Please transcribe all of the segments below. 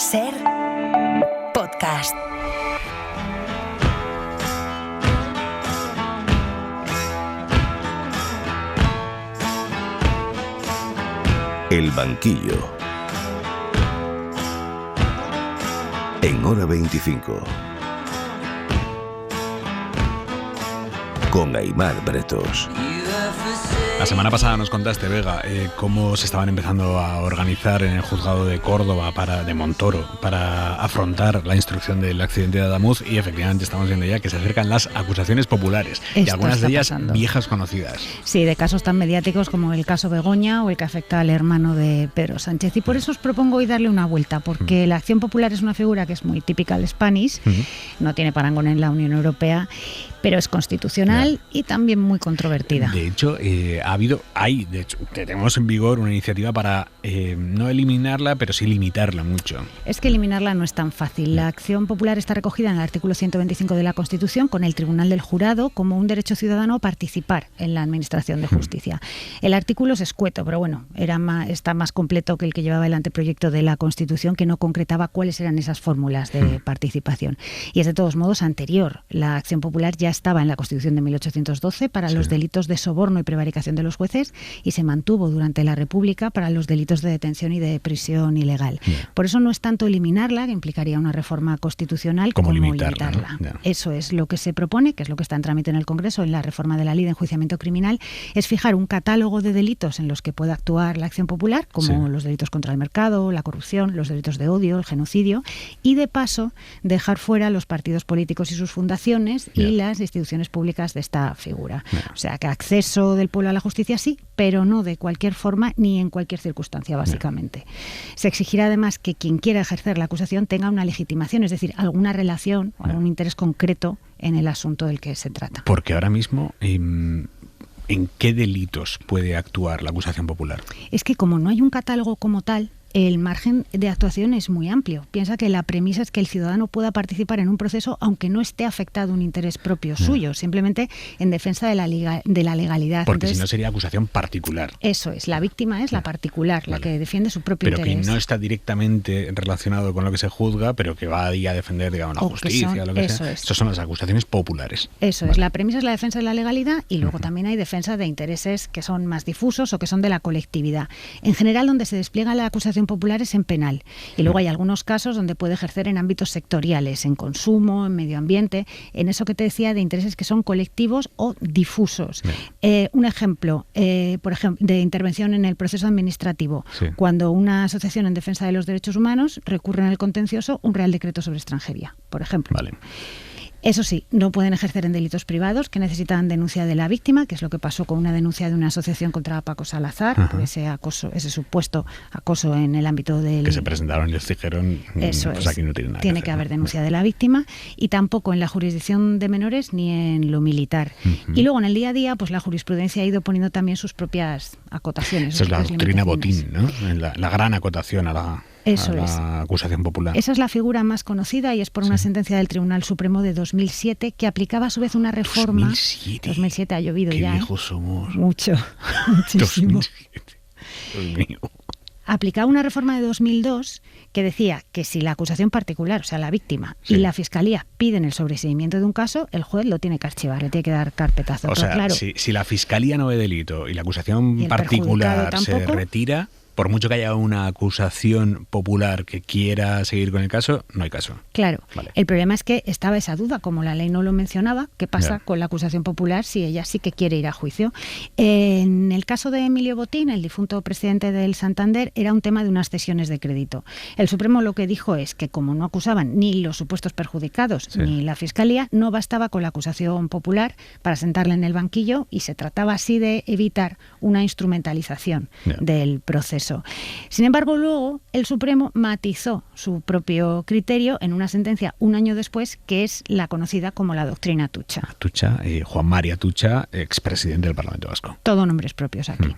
Ser podcast. El banquillo. En Hora 25. Con Aimar Bretos. La semana pasada nos contaste, Vega, cómo se estaban empezando a organizar en el juzgado de Córdoba, de Montoro, para afrontar la instrucción del accidente de Adamuz, y efectivamente estamos viendo ya que se acercan las acusaciones populares, y algunas de ellas viejas conocidas. Sí, de casos tan mediáticos como el caso Begoña o el que afecta al hermano de Pedro Sánchez. Y por eso os propongo hoy darle una vuelta, porque la acción popular es una figura que es muy típica del Spanish, no tiene parangón en la Unión Europea, pero es constitucional y también muy controvertida. De hecho, tenemos en vigor una iniciativa para no eliminarla, pero sí limitarla mucho. Es que eliminarla no es tan fácil. La acción popular está recogida en el artículo 125 de la Constitución, con el Tribunal del Jurado como un derecho ciudadano a participar en la administración de justicia. El artículo es escueto, pero bueno, está más completo que el que llevaba el anteproyecto de la Constitución, que no concretaba cuáles eran esas fórmulas de participación. Y es de todos modos anterior. La acción popular ya estaba en la Constitución de 1812 para los delitos de soborno y prevaricación de los jueces, y se mantuvo durante la República para los delitos de detención y de prisión ilegal. Por eso no es tanto eliminarla, que implicaría una reforma constitucional, como limitarla. ¿No? Eso es lo que se propone, que es lo que está en trámite en el Congreso, en la reforma de la Ley de Enjuiciamiento Criminal, es fijar un catálogo de delitos en los que puede actuar la acción popular, como los delitos contra el mercado, la corrupción, los delitos de odio, el genocidio, y de paso dejar fuera los partidos políticos y sus fundaciones y las instituciones públicas de esta figura. O sea, que acceso del pueblo a la justicia sí, pero no de cualquier forma ni en cualquier circunstancia, básicamente. Se exigirá además que quien quiera ejercer la acusación tenga una legitimación, es decir, alguna relación o algún interés concreto en el asunto del que se trata. Porque ahora mismo, ¿en qué delitos puede actuar la acusación popular? Es que como no hay un catálogo como tal, el margen de actuación es muy amplio. Piensa que la premisa es que el ciudadano pueda participar en un proceso aunque no esté afectado un interés propio suyo, simplemente en defensa de la legalidad. Porque entonces, si no sería acusación particular. Eso es, la víctima es la particular, la que defiende su propio interés. Pero que no está directamente relacionado con lo que se juzga, pero que va ahí a defender, digamos, la justicia, lo que sea. Esas son las acusaciones populares. Eso es, la premisa es la defensa de la legalidad, y luego también hay defensa de intereses que son más difusos o que son de la colectividad. En general, donde se despliega la acusación popular es en penal, y luego hay algunos casos donde puede ejercer en ámbitos sectoriales, en consumo, en medio ambiente, en eso que te decía de intereses que son colectivos o difusos. Un ejemplo, por ejemplo, de intervención en el proceso administrativo, cuando una asociación en defensa de los derechos humanos recurre en el contencioso un Real Decreto sobre extranjería, por ejemplo. Eso sí, no pueden ejercer en delitos privados que necesitan denuncia de la víctima, que es lo que pasó con una denuncia de una asociación contra Paco Salazar, por ese supuesto acoso en el ámbito del... Que se presentaron y les dijeron, eso pues aquí no tiene nada tiene que haber denuncia de la víctima, y tampoco en la jurisdicción de menores ni en lo militar. Y luego en el día a día, pues la jurisprudencia ha ido poniendo también sus propias acotaciones. Esa es la doctrina Botín, ¿no? La gran acotación a la acusación popular. Esa es la figura más conocida, y es por una sentencia del Tribunal Supremo de 2007 que aplicaba a su vez una reforma. 2007 ha llovido. Qué ya. Qué viejos somos. Mucho, muchísimo. 2007. Dios mío. Aplicaba una reforma de 2002 que decía que si la acusación particular, o sea, la víctima, y la Fiscalía piden el sobreseimiento de un caso, el juez lo tiene que archivar, le tiene que dar carpetazo. O sea, claro, si la Fiscalía no ve delito y la acusación y particular se retira, por mucho que haya una acusación popular que quiera seguir con el caso, no hay caso. Claro. El problema es que estaba esa duda, como la ley no lo mencionaba, ¿qué pasa con la acusación popular si ella sí que quiere ir a juicio? En el caso de Emilio Botín, el difunto presidente del Santander, era un tema de unas cesiones de crédito. El Supremo lo que dijo es que como no acusaban ni los supuestos perjudicados ni la Fiscalía, no bastaba con la acusación popular para sentarle en el banquillo, y se trataba así de evitar una instrumentalización del proceso. Sin embargo, luego el Supremo matizó su propio criterio en una sentencia un año después, que es la conocida como la doctrina Atutxa. Juan Mari Atutxa, expresidente del Parlamento Vasco. Todo nombres propios aquí.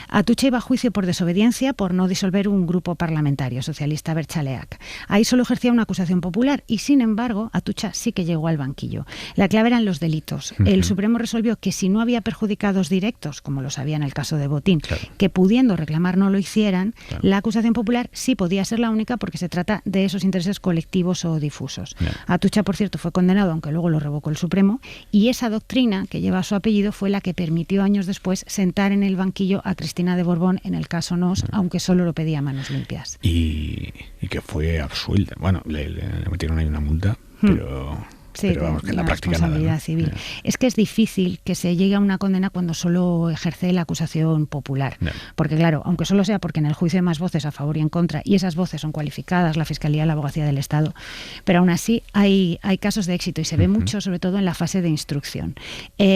Atutxa iba a juicio por desobediencia por no disolver un grupo parlamentario socialista abertzaleak. Ahí solo ejercía una acusación popular, y sin embargo Atutxa sí que llegó al banquillo. La clave eran los delitos. El Supremo resolvió que si no había perjudicados directos, como los había en el caso de Botín, que pudiendo reclamar no lo hicieron, hicieran, la acusación popular sí podía ser la única porque se trata de esos intereses colectivos o difusos. Atucha, por cierto, fue condenado, aunque luego lo revocó el Supremo, y esa doctrina que lleva su apellido fue la que permitió años después sentar en el banquillo a Cristina de Borbón en el caso Noos, aunque solo lo pedía a manos limpias. Y que fue absuelta. Bueno, le metieron ahí una multa, pero vamos, que en la práctica nada, ¿no? Civil. Es que es difícil que se llegue a una condena cuando solo ejerce la acusación popular. Porque claro, aunque solo sea porque en el juicio hay más voces a favor y en contra, y esas voces son cualificadas, la Fiscalía, la Abogacía del Estado, pero aún así hay casos de éxito y se ve mucho, sobre todo en la fase de instrucción.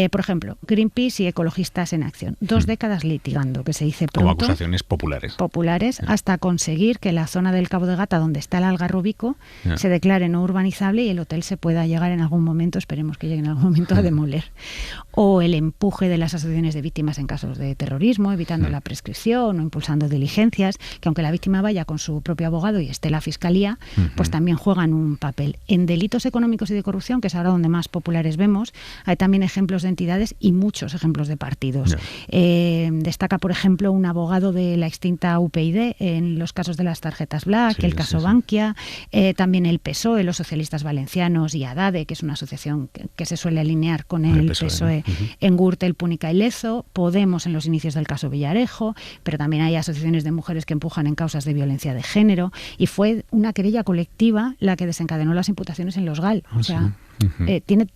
Por ejemplo, Greenpeace y Ecologistas en Acción. 2 décadas litigando, que se dice pronto. Como acusaciones populares, hasta conseguir que la zona del Cabo de Gata, donde está el Algarrobico, se declare no urbanizable y el hotel se pueda llegar en algún momento, esperemos que llegue en algún momento, a demoler. O el empuje de las asociaciones de víctimas en casos de terrorismo, evitando la prescripción o impulsando diligencias, que aunque la víctima vaya con su propio abogado y esté la Fiscalía, pues también juegan un papel. En delitos económicos y de corrupción, que es ahora donde más populares vemos, hay también ejemplos de entidades y muchos ejemplos de partidos. Destaca, por ejemplo, un abogado de la extinta UPyD en los casos de las tarjetas Black, el caso Bankia, también el PSOE, los socialistas valencianos y ADADE, que es una asociación que se suele alinear con el PSOE, en Gürtel, Púnica y Lezo, Podemos en los inicios del caso Villarejo, pero también hay asociaciones de mujeres que empujan en causas de violencia de género, y fue una querella colectiva la que desencadenó las imputaciones en los GAL.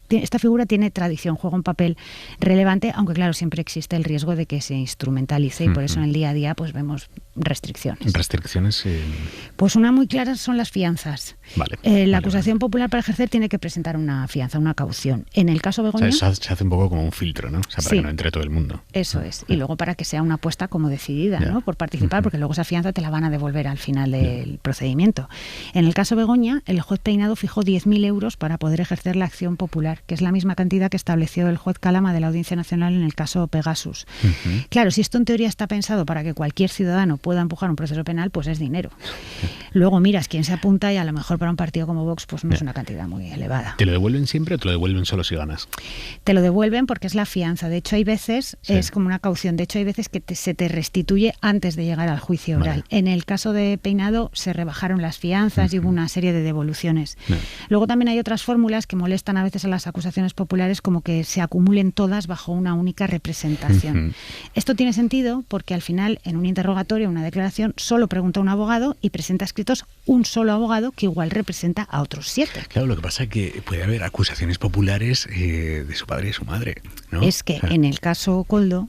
Esta figura tiene tradición, juega un papel relevante, aunque claro, siempre existe el riesgo de que se instrumentalice y por eso en el día a día pues vemos restricciones. Pues una muy clara son las fianzas. La acusación popular para ejercer tiene que presentar una fianza, una caución. En el caso Begoña... O sea, se hace un poco como un filtro, ¿no? O sea, para que no entre todo el mundo. Eso es. Y luego para que sea una apuesta como decidida, ¿no? Por participar, porque luego esa fianza te la van a devolver al final del procedimiento. En el caso Begoña, el juez Peinado fijó 10.000 euros para poder ejercer la acción popular, que es la misma cantidad que estableció el juez Calama de la Audiencia Nacional en el caso Pegasus. Claro, si esto en teoría está pensado para que cualquier ciudadano pueda empujar un proceso penal, pues es dinero. Luego miras quién se apunta y a lo mejor para un partido como Vox pues no es una cantidad muy elevada. ¿Te lo devuelven siempre o te lo devuelven solo si ganas? Te lo devuelven porque es la fianza. De hecho, hay veces, es como una caución, de hecho hay veces que se te restituye antes de llegar al juicio oral. En el caso de Peinado se rebajaron las fianzas y hubo una serie de devoluciones. Luego también hay otras fórmulas que molestan a veces a las acusaciones populares, como que se acumulen todas bajo una única representación. Esto tiene sentido porque al final en un interrogatorio, una declaración, solo pregunta un abogado y presenta escritos un solo abogado que igual representa a otros 7. Claro, lo que pasa es que puede haber acusaciones populares de su padre y de su madre, ¿no? Es que en el caso Koldo,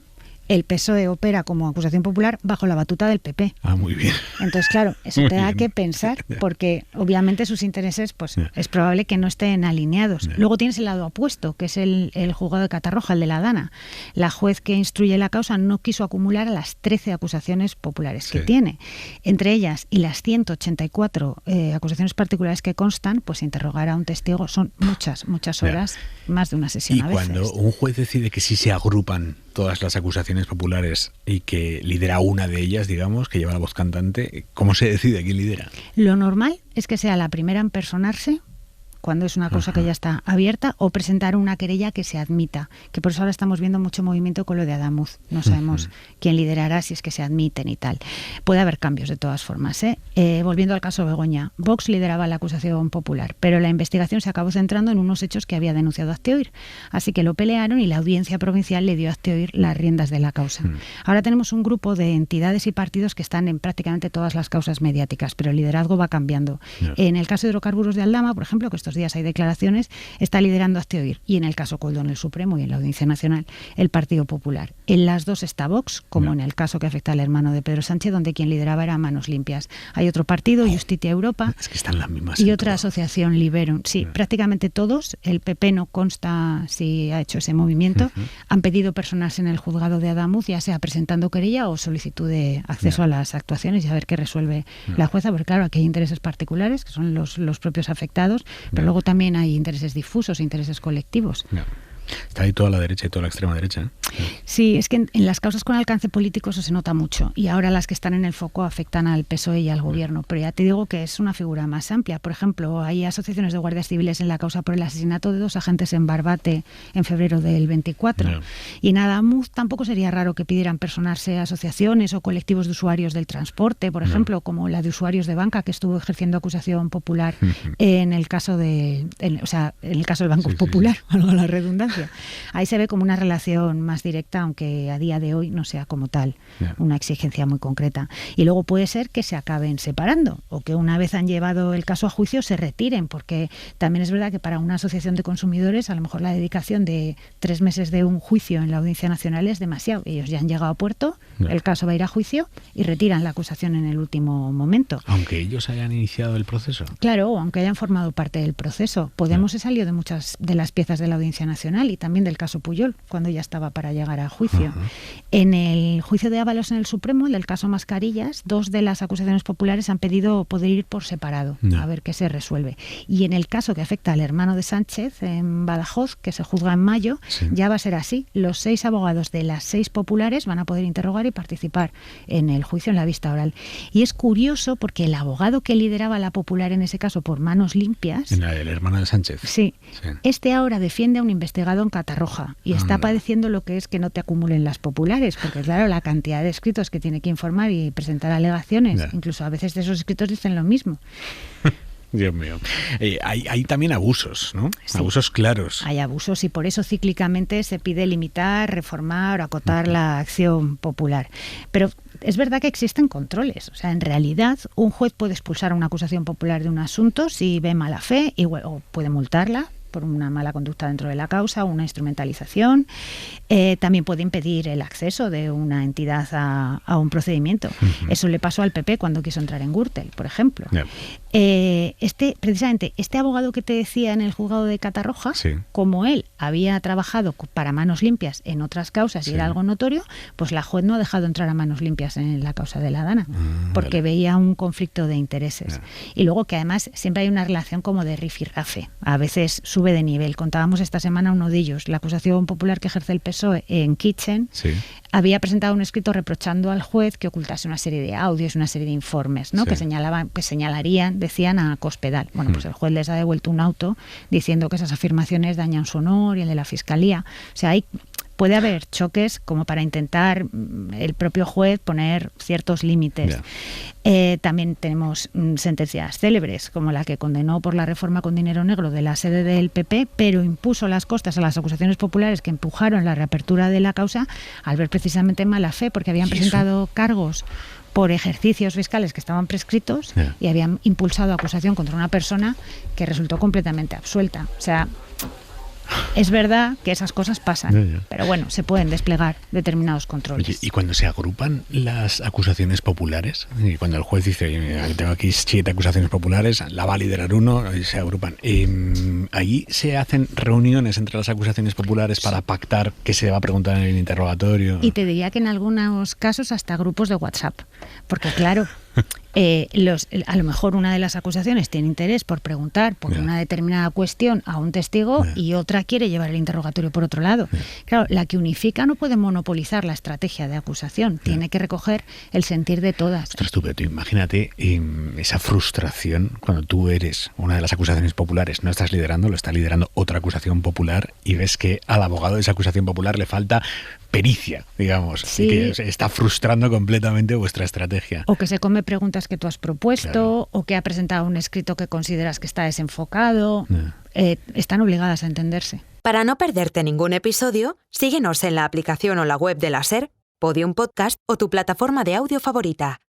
el PSOE opera como acusación popular bajo la batuta del PP. Muy bien. Entonces, claro, eso te da que pensar, porque obviamente sus intereses pues es probable que no estén alineados. Luego tienes el lado opuesto, que es el juzgado de Catarroja, el de la Dana. La juez que instruye la causa no quiso acumular a las 13 acusaciones populares que tiene. Entre ellas y las 184 acusaciones particulares que constan, pues interrogar a un testigo son muchas horas, más de una sesión a veces. Y cuando un juez decide que sí se agrupan todas las acusaciones populares y que lidera una de ellas, digamos, que lleva la voz cantante, ¿cómo se decide quién lidera? Lo normal es que sea la primera en personarse, cuando es una cosa que ya está abierta, o presentar una querella que se admita, que por eso ahora estamos viendo mucho movimiento con lo de Adamuz. No sabemos quién liderará, si es que se admiten y tal. Puede haber cambios de todas formas, volviendo al caso Begoña, Vox lideraba la acusación popular, pero la investigación se acabó centrando en unos hechos que había denunciado Azteoir, así que lo pelearon y la Audiencia Provincial le dio a Azteoir las riendas de la causa. Ahora tenemos un grupo de entidades y partidos que están en prácticamente todas las causas mediáticas, pero el liderazgo va cambiando. En el caso de hidrocarburos de Aldama, por ejemplo, que estos días hay declaraciones, está liderando Azteoir, y en el caso Koldo en el Supremo y en la Audiencia Nacional el Partido Popular. En las dos está Vox, como en el caso que afecta al hermano de Pedro Sánchez, donde quien lideraba era Manos Limpias. Hay otro partido, Justitia Europa, es que están las mismas y otra asociación, Liberum. Sí, prácticamente todos. El PP no consta si ha hecho ese movimiento. Han pedido personarse en el juzgado de Adamuz, ya sea presentando querella o solicitud de acceso a las actuaciones, y a ver qué resuelve la jueza, porque claro, aquí hay intereses particulares, que son los propios afectados, pero luego también hay intereses difusos e intereses colectivos. Está ahí toda la derecha y toda la extrema derecha, ¿eh? Sí, es que en las causas con alcance político eso se nota mucho y ahora las que están en el foco afectan al PSOE y al gobierno, pero ya te digo que es una figura más amplia. Por ejemplo, hay asociaciones de guardias civiles en la causa por el asesinato de 2 agentes en Barbate en febrero del 24 y en Adamuz tampoco sería raro que pidieran personarse asociaciones o colectivos de usuarios del transporte, por ejemplo, como la de usuarios de banca que estuvo ejerciendo acusación popular en el caso del Banco Popular, valga la redundancia. Ahí se ve como una relación más directa, aunque a día de hoy no sea como tal una exigencia muy concreta. Y luego puede ser que se acaben separando o que una vez han llevado el caso a juicio se retiren, porque también es verdad que para una asociación de consumidores a lo mejor la dedicación de 3 meses de un juicio en la Audiencia Nacional es demasiado. Ellos ya han llegado a puerto, el caso va a ir a juicio y retiran la acusación en el último momento. Aunque ellos hayan iniciado el proceso. Claro, o aunque hayan formado parte del proceso. Podemos se salió de muchas de las piezas de la Audiencia Nacional y también del caso Pujol, cuando ya estaba para llegar a juicio. En el juicio de Ábalos en el Supremo, el del caso Mascarillas, 2 de las acusaciones populares han pedido poder ir por separado, a ver qué se resuelve. Y en el caso que afecta al hermano de Sánchez, en Badajoz, que se juzga en mayo, ya va a ser así. Los 6 abogados de las 6 populares van a poder interrogar y participar en el juicio, en la vista oral. Y es curioso porque el abogado que lideraba la popular en ese caso por manos limpias... El hermano de Sánchez. Sí. Este ahora defiende a un investigado en Catarroja y está padeciendo lo que es que no te acumulen las populares, porque claro, la cantidad de escritos que tiene que informar y presentar alegaciones, incluso a veces de esos escritos dicen lo mismo. Dios mío. Hay también abusos, ¿no? Sí. Abusos claros. Hay abusos y por eso cíclicamente se pide limitar, reformar o acotar la acción popular. Pero es verdad que existen controles. O sea, en realidad un juez puede expulsar a una acusación popular de un asunto si ve mala fe o puede multarla por una mala conducta dentro de la causa o una instrumentalización. También puede impedir el acceso de una entidad a un procedimiento. Eso le pasó al PP cuando quiso entrar en Gürtel, por ejemplo. Precisamente este abogado que te decía en el juzgado de Catarroja, como él había trabajado para Manos Limpias en otras causas y era algo notorio, pues la juez no ha dejado entrar a Manos Limpias en la causa de la Dana, porque veía un conflicto de intereses. Y luego que además siempre hay una relación como de rifirrafe. A veces sube de nivel. Contábamos esta semana uno de ellos. La acusación popular que ejerce el PSOE en Kitchen había presentado un escrito reprochando al juez que ocultase una serie de audios, una serie de informes, ¿no? Que señalarían, decían, a Cospedal. Bueno, pues el juez les ha devuelto un auto diciendo que esas afirmaciones dañan su honor y el de la Fiscalía. O sea, puede haber choques como para intentar el propio juez poner ciertos límites. También tenemos sentencias célebres, como la que condenó por la reforma con dinero negro de la sede del PP, pero impuso las costas a las acusaciones populares que empujaron la reapertura de la causa al ver precisamente mala fe, porque habían presentado cargos por ejercicios fiscales que estaban prescritos y habían impulsado acusación contra una persona que resultó completamente absuelta. O sea, es verdad que esas cosas pasan, pero bueno, se pueden desplegar determinados controles. Oye, y cuando se agrupan las acusaciones populares, y cuando el juez dice, tengo aquí 7 acusaciones populares, la va a liderar uno, y se agrupan, ¿ahí se hacen reuniones entre las acusaciones populares para pactar qué se va a preguntar en el interrogatorio? Y te diría que en algunos casos hasta grupos de WhatsApp, porque claro... a lo mejor una de las acusaciones tiene interés por preguntar por una determinada cuestión a un testigo y otra quiere llevar el interrogatorio por otro lado. Claro, la que unifica no puede monopolizar la estrategia de acusación, tiene que recoger el sentir de todas. Ostras, tú imagínate esa frustración cuando tú eres una de las acusaciones populares, no estás liderando, lo está liderando otra acusación popular y ves que al abogado de esa acusación popular le falta pericia, digamos, y que se está frustrando completamente vuestra estrategia. O que se come preguntas que tú has propuesto, o que ha presentado un escrito que consideras que está desenfocado. Están obligadas a entenderse. Para no perderte ningún episodio, síguenos en la aplicación o la web de la SER, Podium Podcast o tu plataforma de audio favorita.